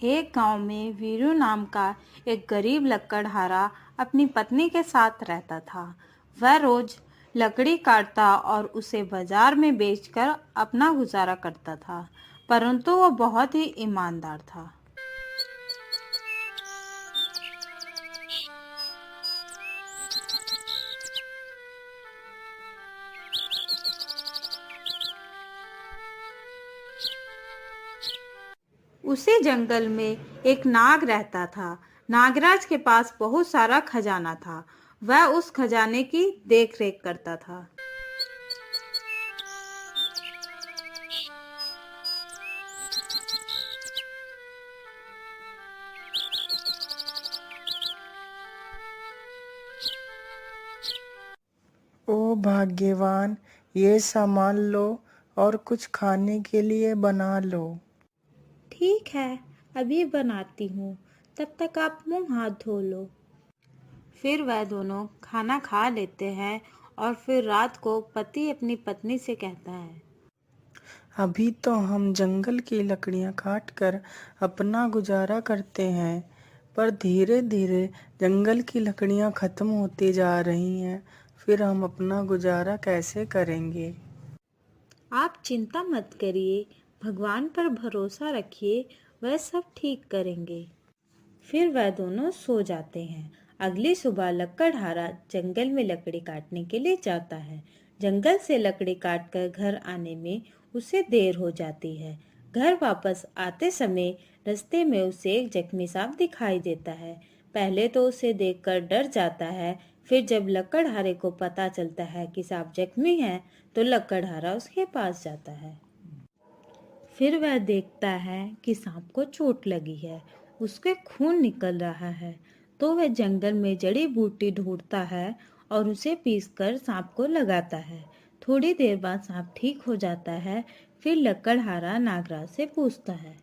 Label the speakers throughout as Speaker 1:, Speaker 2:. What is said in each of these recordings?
Speaker 1: एक गांव में वीरू नाम का एक गरीब लकड़हारा अपनी पत्नी के साथ रहता था। वह रोज लकड़ी काटता और उसे बाजार में बेचकर अपना गुजारा करता था, परंतु वह बहुत ही ईमानदार था। उसी जंगल में एक नाग रहता था। नागराज के पास बहुत सारा खजाना था। वह उस खजाने की देखरेख करता था।
Speaker 2: ओ भाग्यवान, ये सामान लो और कुछ खाने के लिए बना लो।
Speaker 1: ठीक है, अभी बनाती हूँ, तब तक आप मुंह हाथ धो लो। फिर वह दोनों खाना खा लेते हैं और फिर रात को पति अपनी पत्नी से कहता है,
Speaker 2: अभी तो हम जंगल की लकड़ियां काट कर अपना गुजारा करते हैं, पर धीरे धीरे जंगल की लकड़ियां खत्म होती जा रही हैं। फिर हम अपना गुजारा कैसे करेंगे?
Speaker 1: आप चिंता मत करिए, भगवान पर भरोसा रखिए, वह सब ठीक करेंगे। फिर वह दोनों सो जाते हैं। अगली सुबह लकड़हारा जंगल में लकड़ी काटने के लिए जाता है। जंगल से लकड़ी काटकर घर आने में उसे देर हो जाती है। घर वापस आते समय रास्ते में उसे एक जख्मी सांप दिखाई देता है। पहले तो उसे देखकर डर जाता है, फिर जब लकड़हारे को पता चलता है कि सांप जख्मी है, तो लकड़हारा उसके पास जाता है। फिर वह देखता है कि सांप को चोट लगी है, उसके खून निकल रहा है। तो वह जंगल में जड़ी बूटी ढूंढता है और उसे पीसकर सांप को लगाता है। थोड़ी देर बाद सांप ठीक हो जाता है। फिर लकड़हारा नागराज से पूछता है,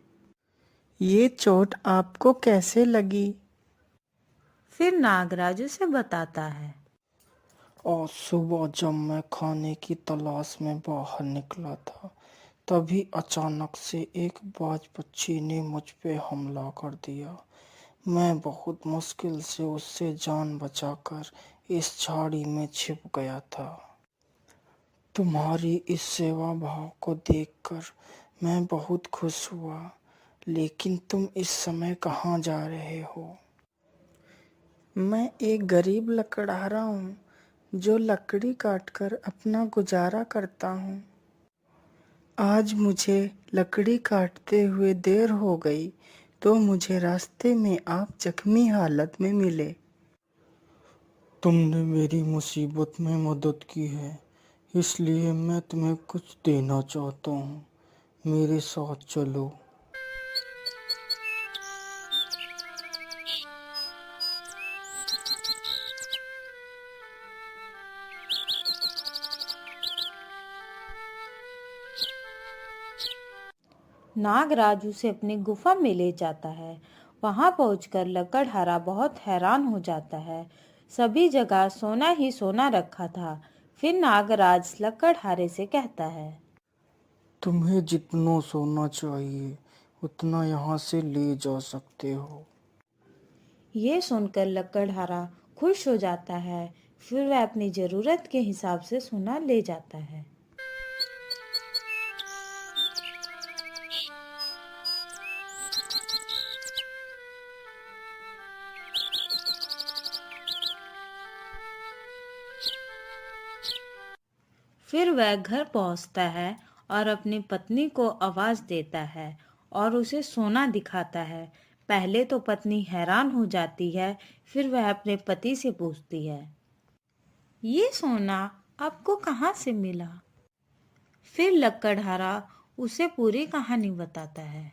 Speaker 2: ये चोट आपको कैसे लगी?
Speaker 1: फिर नागराज उसे बताता है।
Speaker 2: और सुबह जब मैं खाने की तलाश में बाहर निकला था, तभी अचानक से एक बाज पक्षी ने मुझ पे हमला कर दिया। मैं बहुत मुश्किल से उससे जान बचाकर इस झाड़ी में छिप गया था। तुम्हारी इस सेवा भाव को देखकर मैं बहुत खुश हुआ, लेकिन तुम इस समय कहाँ जा रहे हो? मैं एक गरीब लकड़हारा हूँ, जो लकड़ी काटकर अपना गुजारा करता हूँ। आज मुझे लकड़ी काटते हुए देर हो गई, तो मुझे रास्ते में आप जख्मी हालत में मिले। तुमने मेरी मुसीबत में मदद की है, इसलिए मैं तुम्हें कुछ देना चाहता हूँ। मेरे साथ चलो।
Speaker 1: नागराज उसे अपनी गुफा में ले जाता है। वहां पहुंचकर लकड़हारा बहुत हैरान हो जाता है। सभी जगह सोना ही सोना रखा था। फिर नागराज लकड़हारे से कहता है,
Speaker 2: तुम्हें जितना सोना चाहिए उतना यहाँ से ले जा सकते हो।
Speaker 1: ये सुनकर लकड़हारा खुश हो जाता है। फिर वह अपनी जरूरत के हिसाब से सोना ले जाता है। फिर वह घर पहुंचता है और अपनी पत्नी को आवाज देता है और उसे सोना दिखाता है। पहले तो पत्नी हैरान हो जाती है, फिर वह अपने पति से पूछती है, ये सोना आपको कहाँ से मिला? फिर लकड़हारा उसे पूरी कहानी बताता है।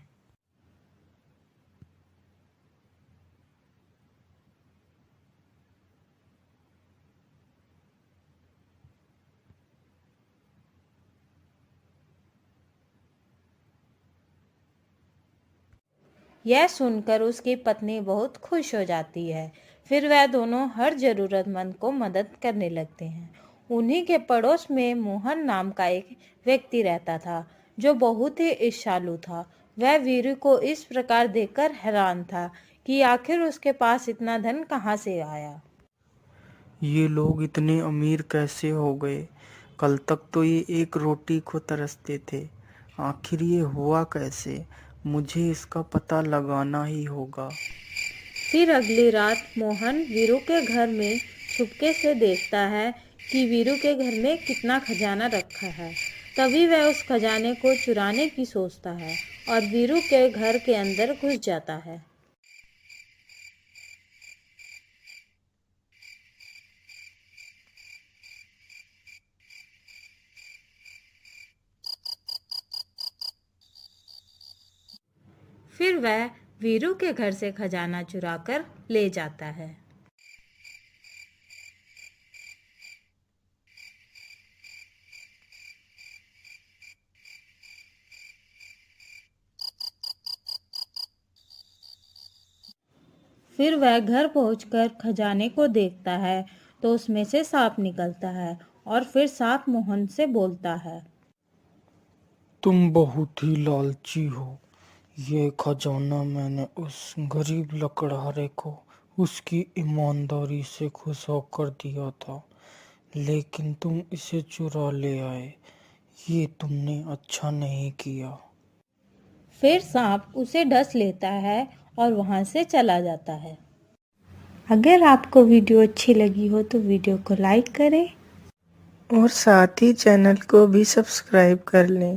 Speaker 1: यह सुनकर उसकी पत्नी बहुत खुश हो जाती है। फिर वह दोनों हर जरूरतमंद को मदद करने लगते हैं। उन्हीं के पड़ोस में मोहन नाम का एक व्यक्ति रहता था, जो बहुत ही ईर्ष्यालु था। वह वीरू को इस प्रकार देखकर हैरान था कि आखिर उसके पास इतना धन कहाँ से आया।
Speaker 2: ये लोग इतने अमीर कैसे हो गए? कल तक तो ये एक रोटी को तरसते थे। आखिर ये हुआ कैसे? मुझे इसका पता लगाना ही होगा।
Speaker 1: फिर अगली रात मोहन वीरू के घर में चुपके से देखता है कि वीरू के घर में कितना खजाना रखा है। तभी वह उस खजाने को चुराने की सोचता है और वीरू के घर के अंदर घुस जाता है। फिर वह वीरू के घर से खजाना चुराकर ले जाता है। फिर वह घर पहुंचकर खजाने को देखता है तो उसमें से सांप निकलता है और फिर सांप मोहन से बोलता है,
Speaker 2: तुम बहुत ही लालची हो। ये खजाना मैंने उस गरीब लकड़हारे को उसकी ईमानदारी से खुश होकर दिया था, लेकिन तुम इसे चुरा ले आए। ये तुमने अच्छा नहीं किया।
Speaker 1: फिर सांप उसे डस लेता है और वहां से चला जाता है। अगर आपको वीडियो अच्छी लगी हो तो वीडियो को लाइक करें
Speaker 2: और साथ ही चैनल को भी सब्सक्राइब कर लें।